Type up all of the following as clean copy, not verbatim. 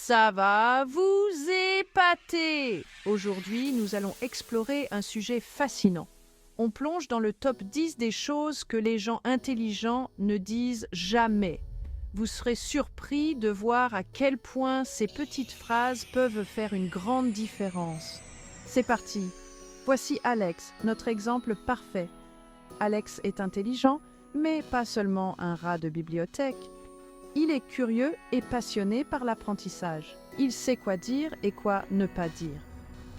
Ça va vous épater! Aujourd'hui, nous allons explorer un sujet fascinant. On plonge dans le top 10 des choses que les gens intelligents ne disent jamais. Vous serez surpris de voir à quel point ces petites phrases peuvent faire une grande différence. C'est parti. Voici Alex, notre exemple parfait. Alex est intelligent, mais pas seulement un rat de bibliothèque. Il est curieux et passionné par l'apprentissage. Il sait quoi dire et quoi ne pas dire.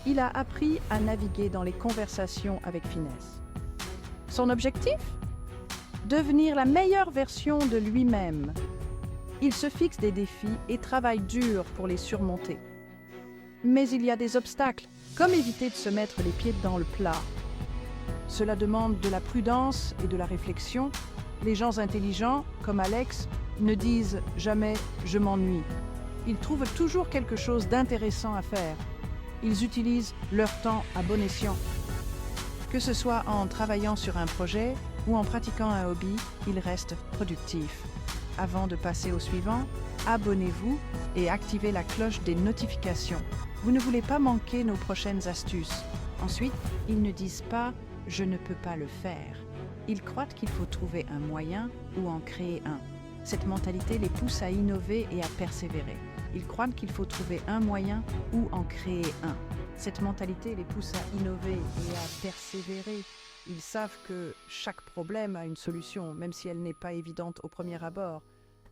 Il a appris à naviguer dans les conversations avec finesse. Son objectif? Devenir la meilleure version de lui-même. Il se fixe des défis et travaille dur pour les surmonter. Mais il y a des obstacles, comme éviter de se mettre les pieds dans le plat. Cela demande de la prudence et de la réflexion. Les gens intelligents, comme Alex, ne disent jamais « je m'ennuie ». Ils trouvent toujours quelque chose d'intéressant à faire. Ils utilisent leur temps à bon escient. Que ce soit en travaillant sur un projet ou en pratiquant un hobby, ils restent productifs. Avant de passer au suivant, abonnez-vous et activez la cloche des notifications. Vous ne voulez pas manquer nos prochaines astuces. Ensuite, ils ne disent pas « je ne peux pas le faire ». Ils croient qu'il faut trouver un moyen ou en créer un. Cette mentalité les pousse à innover et à persévérer. Ils croient qu'il faut trouver un moyen ou en créer un. Cette mentalité les pousse à innover et à persévérer. Ils savent que chaque problème a une solution, même si elle n'est pas évidente au premier abord.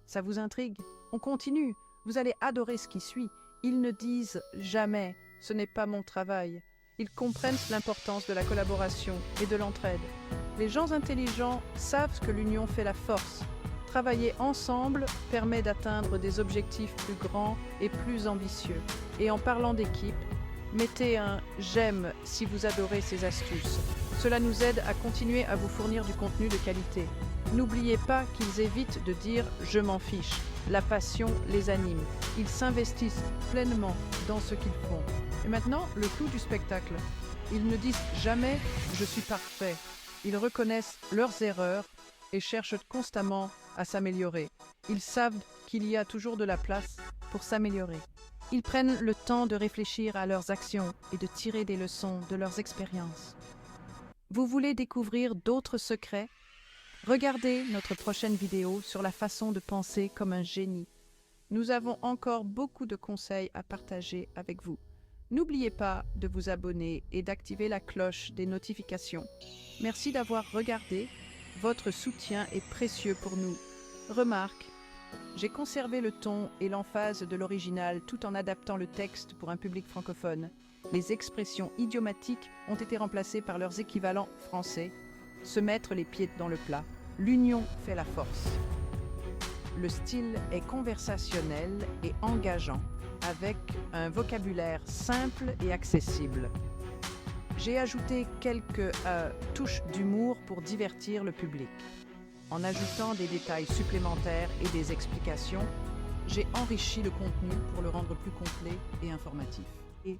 Ça vous intrigue? On continue. Vous allez adorer ce qui suit. Ils ne disent jamais « ce n'est pas mon travail ». Ils comprennent l'importance de la collaboration et de l'entraide. Les gens intelligents savent que l'union fait la force. Travailler ensemble permet d'atteindre des objectifs plus grands et plus ambitieux. Et en parlant d'équipe, mettez un « j'aime » si vous adorez ces astuces. Cela nous aide à continuer à vous fournir du contenu de qualité. N'oubliez pas qu'ils évitent de dire « je m'en fiche ». La passion les anime. Ils s'investissent pleinement dans ce qu'ils font. Et maintenant, le clou du spectacle. Ils ne disent jamais « je suis parfait ». Ils reconnaissent leurs erreurs et cherchent constamment à s'améliorer. Ils savent qu'il y a toujours de la place pour s'améliorer. Ils prennent le temps de réfléchir à leurs actions et de tirer des leçons de leurs expériences. Vous voulez découvrir d'autres secrets? Regardez notre prochaine vidéo sur la façon de penser comme un génie. Nous avons encore beaucoup de conseils à partager avec vous. N'oubliez pas de vous abonner et d'activer la cloche des notifications. Merci d'avoir regardé. Votre soutien est précieux pour nous. Remarque, j'ai conservé le ton et l'emphase de l'original tout en adaptant le texte pour un public francophone. Les expressions idiomatiques ont été remplacées par leurs équivalents français. Se mettre les pieds dans le plat. L'union fait la force. Le style est conversationnel et engageant, avec un vocabulaire simple et accessible. J'ai ajouté quelques touches d'humour pour divertir le public. En ajoutant des détails supplémentaires et des explications, j'ai enrichi le contenu pour le rendre plus complet et informatif. Et